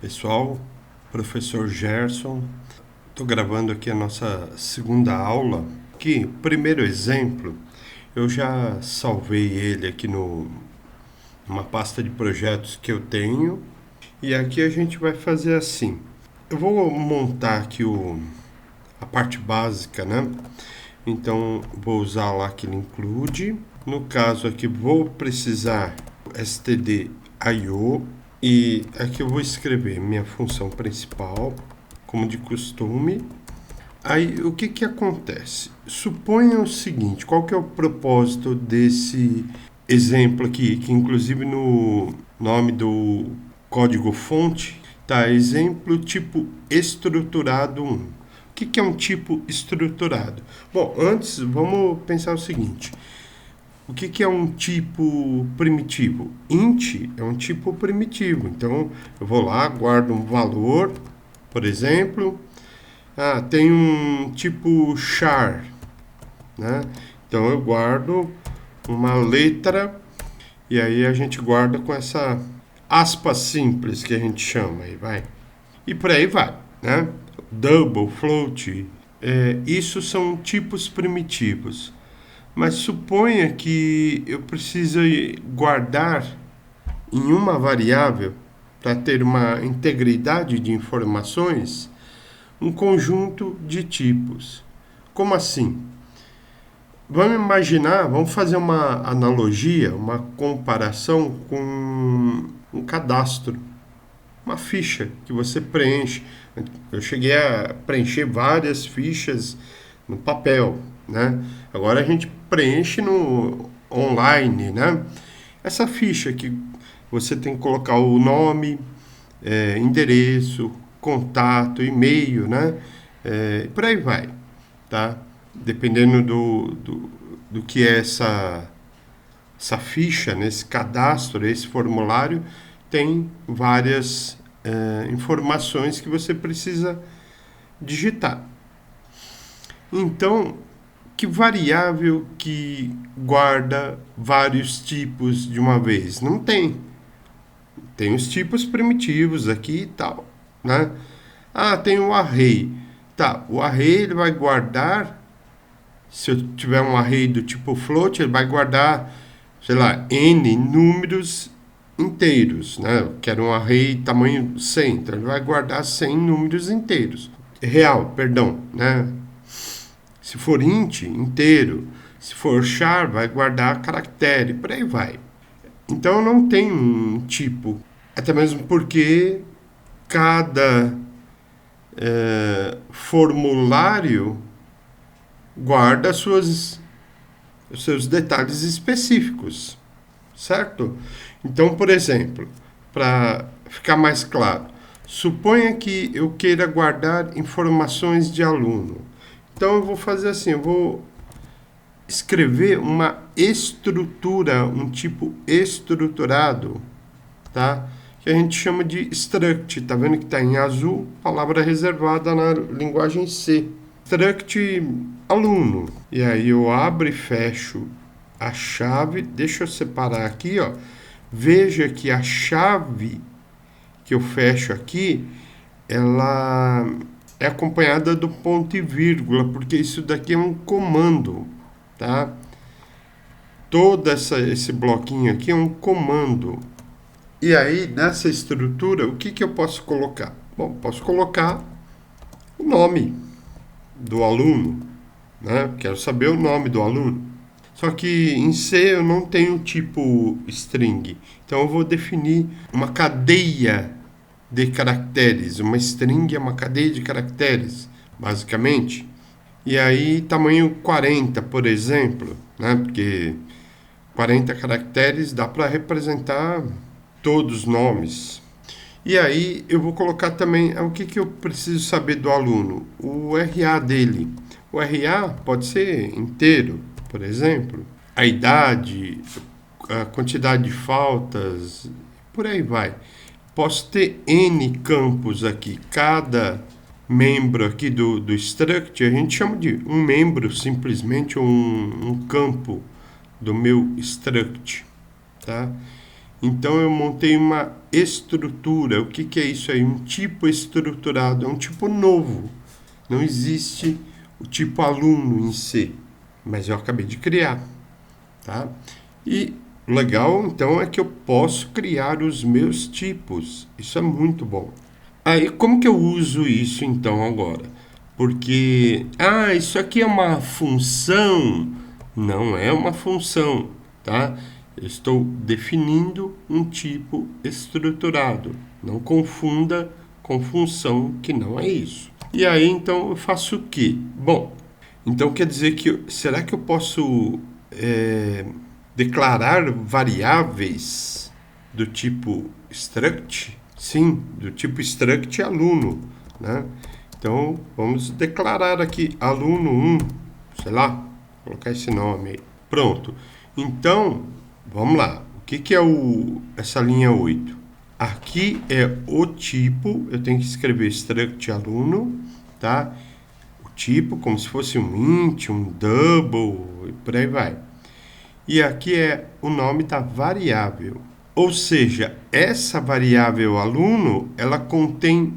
Pessoal, professor Gerson, estou gravando aqui a nossa segunda aula. Aqui, primeiro exemplo, eu já salvei ele aqui numa pasta de projetos que eu tenho. E aqui a gente vai fazer assim. Eu vou montar aqui a parte básica, né? Então, vou usar lá que ele include. No caso aqui, vou precisar std.io. E aqui eu vou escrever minha função principal, como de costume. Aí o que acontece? Suponha o seguinte, qual que é o propósito desse exemplo aqui, que inclusive no nome do código fonte tá exemplo tipo estruturado 1. O que é um tipo estruturado? Bom, antes vamos pensar o seguinte. O que é um tipo primitivo? Int é um tipo primitivo. Então, eu vou lá, guardo um valor, por exemplo. Tem um tipo char, né? Então, eu guardo uma letra e aí a gente guarda com essa aspa simples que a gente chama. Aí vai. E por aí vai, né? Double, float, isso são tipos primitivos. Mas suponha que eu precise guardar em uma variável, para ter uma integridade de informações, um conjunto de tipos. Como assim? Vamos imaginar, vamos fazer uma analogia, uma comparação com um cadastro, uma ficha que você preenche. Eu cheguei a preencher várias fichas no papel, né? Agora a gente preenche no online, né? Essa ficha que você tem que colocar o nome, endereço, contato, e-mail, né? Por aí vai, tá? Dependendo do que é essa ficha, nesse cadastro, esse formulário, tem várias informações que você precisa digitar. Então, que variável que guarda vários tipos de uma vez? Não tem. Tem os tipos primitivos aqui e tal, né? Tem o array. Tá, o array ele vai guardar, se eu tiver um array do tipo float, ele vai guardar, sei lá, n números inteiros, né? Eu quero um array tamanho 100, então ele vai guardar 100 números inteiros. Real, perdão, né? Se for int, inteiro. Se for char, vai guardar caractere, por aí vai. Então não tem um tipo, até mesmo porque cada formulário guarda os seus detalhes específicos, certo? Então, por exemplo, para ficar mais claro, suponha que eu queira guardar informações de aluno. Então eu vou fazer assim, eu vou escrever uma estrutura, um tipo estruturado, tá? Que a gente chama de struct, tá vendo que está em azul, palavra reservada na linguagem C. Struct aluno. E aí eu abro e fecho a chave, deixa eu separar aqui, ó. Veja que a chave que eu fecho aqui, ela é acompanhada do ponto e vírgula, porque isso daqui é um comando, tá? Todo esse bloquinho aqui é um comando. E aí, nessa estrutura, o que eu posso colocar? Bom, posso colocar o nome do aluno, né? Quero saber o nome do aluno. Só que em C eu não tenho tipo string. Então eu vou definir uma cadeia de caracteres. Uma string é uma cadeia de caracteres, basicamente. E aí, tamanho 40, por exemplo, né? Porque 40 caracteres dá para representar todos os nomes. E aí eu vou colocar também o que eu preciso saber do aluno, o RA dele. O RA pode ser inteiro, por exemplo, a idade, a quantidade de faltas, por aí vai. Posso ter N campos aqui, cada membro aqui do struct, a gente chama de um membro, simplesmente um campo do meu struct, tá? Então eu montei uma estrutura. O que é isso aí? Um tipo estruturado, é um tipo novo. Não existe o tipo aluno em si, mas eu acabei de criar, tá? E o legal então é que eu posso criar os meus tipos. Isso é muito bom. Aí como que eu uso isso então agora? Porque, isso aqui é uma função. Não é uma função, tá? Eu estou definindo um tipo estruturado. Não confunda com função, que não é isso. E aí, então, eu faço o quê? Bom, então quer dizer que, será que eu posso declarar variáveis do tipo struct? Sim, do tipo struct aluno, né? Então, vamos declarar aqui aluno 1, sei lá, vou colocar esse nome aí. Pronto. Então, vamos lá. O que é essa linha 8? Aqui é o tipo, eu tenho que escrever struct aluno, tá? O tipo, como se fosse um int, um double, e por aí vai. E aqui é o nome da variável. Ou seja, essa variável aluno, ela contém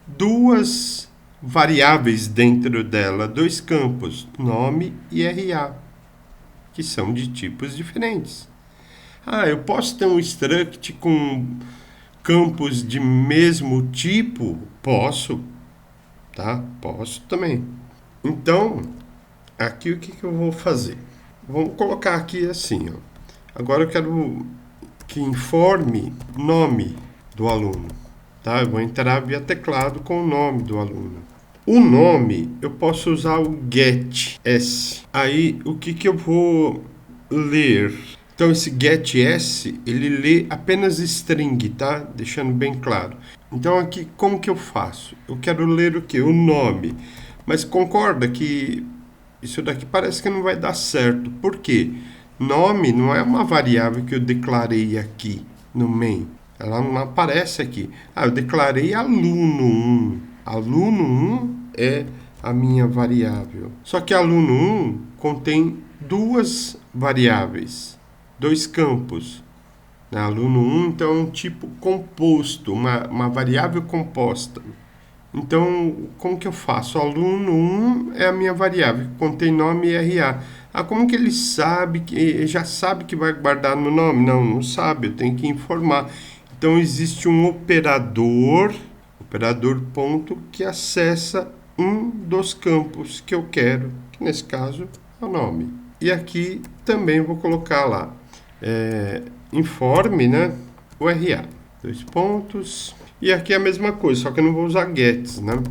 duas variáveis dentro dela, dois campos, nome e RA, que são de tipos diferentes. Eu posso ter um struct com campos de mesmo tipo? Posso, tá? Posso também. Então, aqui o que eu vou fazer? Vamos colocar aqui assim, ó. Agora eu quero que informe nome do aluno, tá? Eu vou entrar via teclado com o nome do aluno. O nome, eu posso usar o getS. Aí, o que eu vou ler? Então, esse getS, ele lê apenas string, tá? Deixando bem claro. Então, aqui, como que eu faço? Eu quero ler o quê? O nome. Mas concorda que isso daqui parece que não vai dar certo. Por quê? Nome não é uma variável que eu declarei aqui no main. Ela não aparece aqui. Eu declarei aluno 1. Aluno 1 é a minha variável. Só que aluno 1 contém duas variáveis, dois campos. Aluno 1, então, é um tipo composto, uma variável composta. Então, como que eu faço? O aluno 1 é a minha variável, que contém nome e RA. Como que ele sabe, já sabe que vai guardar no nome? Não sabe, eu tenho que informar. Então, existe um operador ponto, que acessa um dos campos que eu quero, que nesse caso é o nome. E aqui também vou colocar lá, informe, né, o RA. Dois pontos. E aqui é a mesma coisa, só que eu não vou usar gets, né?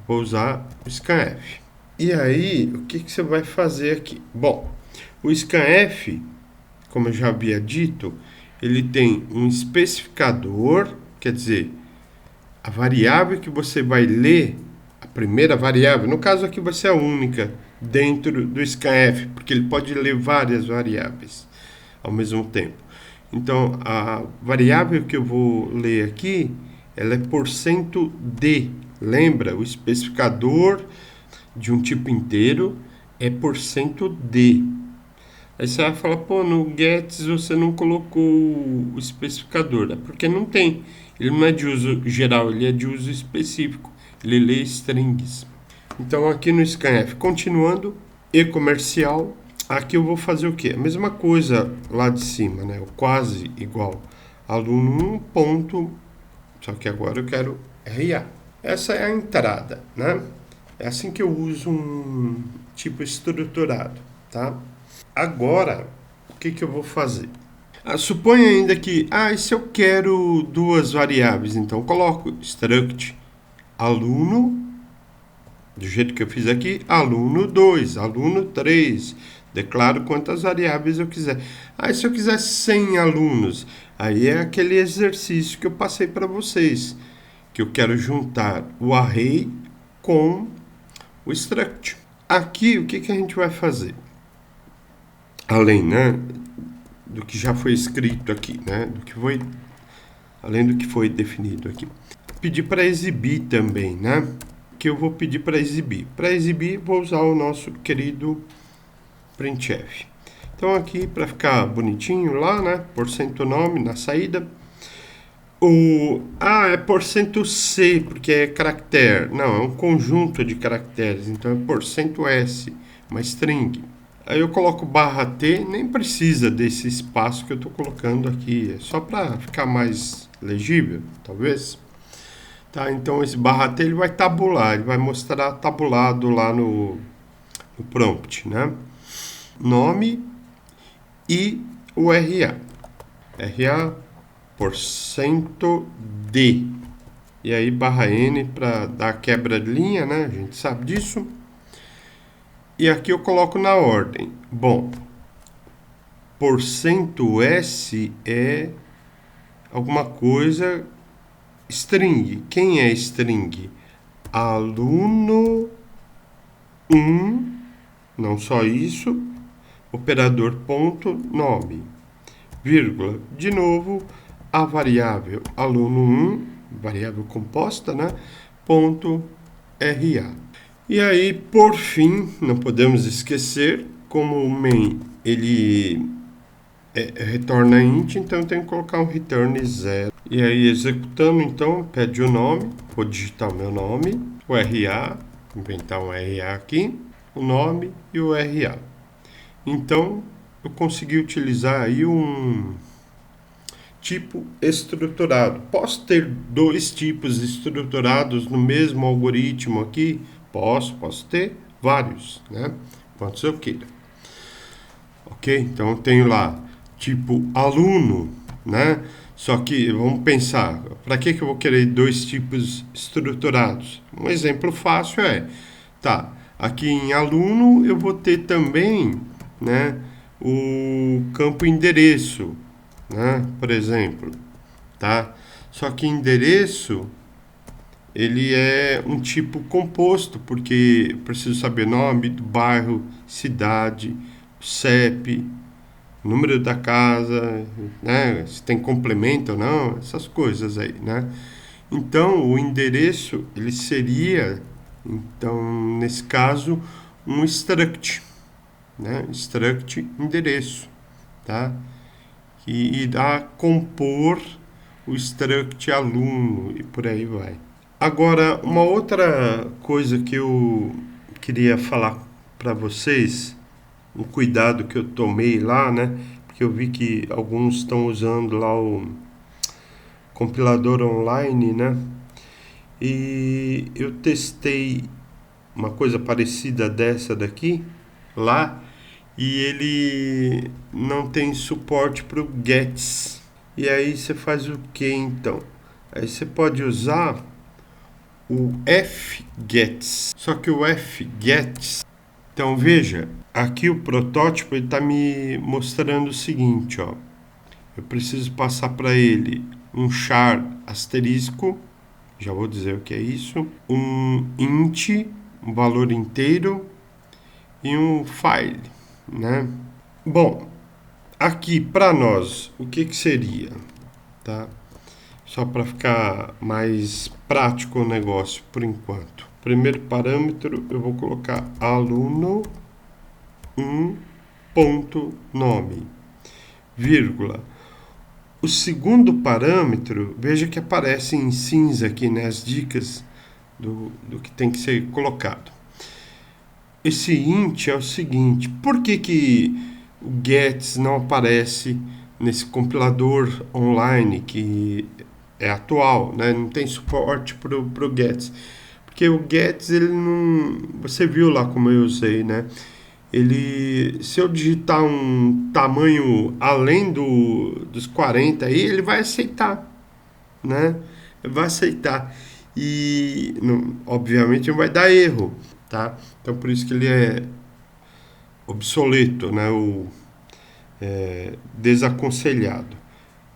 Vou usar o scanf. E aí, o que você vai fazer aqui? Bom, o scanf, como eu já havia dito, ele tem um especificador, quer dizer, a variável que você vai ler, a primeira variável, no caso aqui vai ser a única dentro do scanf, porque ele pode ler várias variáveis ao mesmo tempo. Então, a variável que eu vou ler aqui, ela é %d. Lembra? O especificador de um tipo inteiro é %d. Aí você vai falar, no gets você não colocou o especificador. É porque não tem. Ele não é de uso geral, ele é de uso específico. Ele lê strings. Então, aqui no scanf, continuando, e comercial, aqui eu vou fazer o quê? A mesma coisa lá de cima, né? O quase igual. Aluno 1 ponto, só que agora eu quero RA. Essa é a entrada, né? É assim que eu uso um tipo estruturado, tá? Agora, o que eu vou fazer? Suponha ainda que, e se eu quero duas variáveis, então eu coloco struct aluno, do jeito que eu fiz aqui, aluno 2, aluno 3, declaro quantas variáveis eu quiser. Se eu quiser 100 alunos, aí é aquele exercício que eu passei para vocês, que eu quero juntar o array com o struct. Aqui, o que a gente vai fazer? Além, né, do que já foi escrito aqui, né, além do que foi definido aqui. Pedir para exibir também, né, que eu vou pedir para exibir. Para exibir, vou usar o nosso querido printf. Então aqui, para ficar bonitinho lá, né? Porcento nome na saída. É porcento C, porque é caractere. Não, é um conjunto de caracteres. Então é porcento S, uma string. Aí eu coloco barra T, nem precisa desse espaço que eu estou colocando aqui. É só para ficar mais legível, talvez. Tá, então esse barra T ele vai tabular, ele vai mostrar tabulado lá no prompt, né? Nome e o RA. RA porcento D. E aí barra N para dar quebra de linha, né? A gente sabe disso. E aqui eu coloco na ordem. Bom, porcento S é alguma coisa string. Quem é string? Aluno 1, não só isso, operador ponto nome, vírgula, de novo, a variável aluno 1, variável composta, né, ponto RA. E aí, por fim, não podemos esquecer, como o main ele retorna int, então eu tenho que colocar um return 0. E aí, executando, então, pede o nome, vou digitar o meu nome, o RA, inventar um RA aqui, o nome e o RA. Então, eu consegui utilizar aí um tipo estruturado. Posso ter dois tipos estruturados no mesmo algoritmo aqui? Posso ter vários, né? Quantos eu queira. Ok? Então, eu tenho lá tipo aluno, né? Só que vamos pensar, para que eu vou querer dois tipos estruturados? Um exemplo fácil tá, aqui em aluno eu vou ter também, né, o campo endereço, né, por exemplo, tá? Só que endereço ele é um tipo composto, porque eu preciso saber nome do bairro, cidade, CEP, número da casa, né? Se tem complemento ou não, essas coisas aí, né? Então, o endereço, ele seria, então, nesse caso, um struct, né? Struct endereço, tá? E dá compor o struct aluno e por aí vai. Agora, uma outra coisa que eu queria falar para vocês, um cuidado que eu tomei lá, né? Porque eu vi que alguns estão usando lá o compilador online, né? E eu testei uma coisa parecida dessa daqui lá e ele não tem suporte para o gets. E aí você faz o que então? Aí você pode usar o fgets. Só que o fgets, então veja, aqui o protótipo está me mostrando o seguinte, ó. Eu preciso passar para ele um char asterisco, já vou dizer o que é isso, um int, um valor inteiro e um file, né? Bom, aqui para nós, o que seria, tá? Só para ficar mais prático o negócio por enquanto. Primeiro parâmetro, eu vou colocar aluno 1.nome, vírgula. O segundo parâmetro, veja que aparece em cinza aqui, né, as dicas do que tem que ser colocado. Esse int é o seguinte, por que o gets não aparece nesse compilador online que é atual, né? Não tem suporte para o gets. Porque o gets, ele não... Você viu lá como eu usei, né? Ele, se eu digitar um tamanho além dos 40 aí, ele vai aceitar, né? Ele vai aceitar. E, não, obviamente, não vai dar erro, tá? Então, por isso que ele é obsoleto, né? Desaconselhado.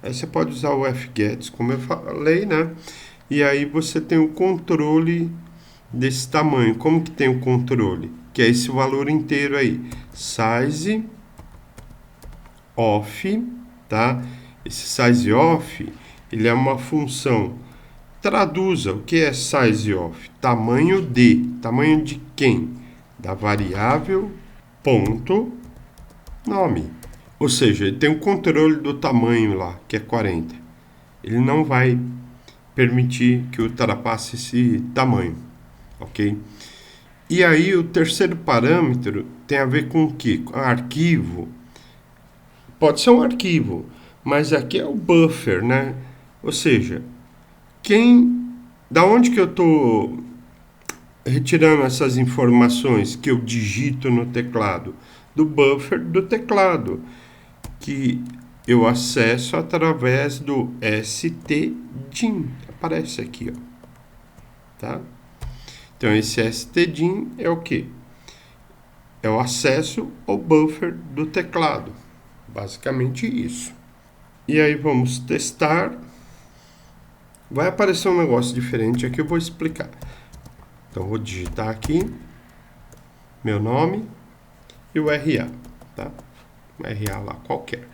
Aí você pode usar o fgets, como eu falei, né? E aí você tem o controle desse tamanho. Como que tem o controle? Que é esse valor inteiro aí. Size of, tá? Esse size of, ele é uma função. Traduza o que é size of. Tamanho de. Tamanho de quem? Da variável ponto nome. Ou seja, ele tem o controle do tamanho lá, que é 40. Ele não vai permitir que ultrapasse esse tamanho, ok? E aí o terceiro parâmetro tem a ver com o quê? Com arquivo. Pode ser um arquivo, mas aqui é o buffer, né? Ou seja, da onde que eu estou retirando essas informações que eu digito no teclado? Do buffer do teclado, que eu acesso através do stdin. Aparece aqui, ó. Tá? Então esse stdin é o que? É o acesso ao buffer do teclado. Basicamente isso. E aí vamos testar. Vai aparecer um negócio diferente aqui, eu vou explicar. Então vou digitar aqui meu nome e o RA, tá? Um RA lá qualquer.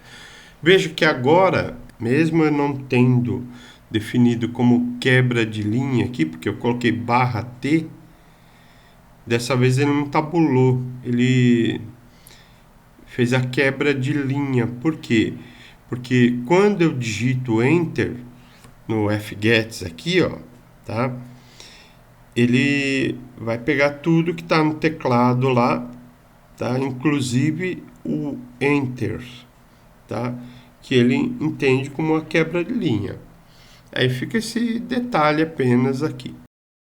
Veja que agora, mesmo eu não tendo definido como quebra de linha aqui, porque eu coloquei /T, dessa vez ele não tabulou, ele fez a quebra de linha. Por quê? Porque quando eu digito Enter no fgets aqui, ó, tá? Ele vai pegar tudo que está no teclado lá, tá? Inclusive o Enter, tá? Que ele entende como uma quebra de linha. Aí fica esse detalhe apenas aqui.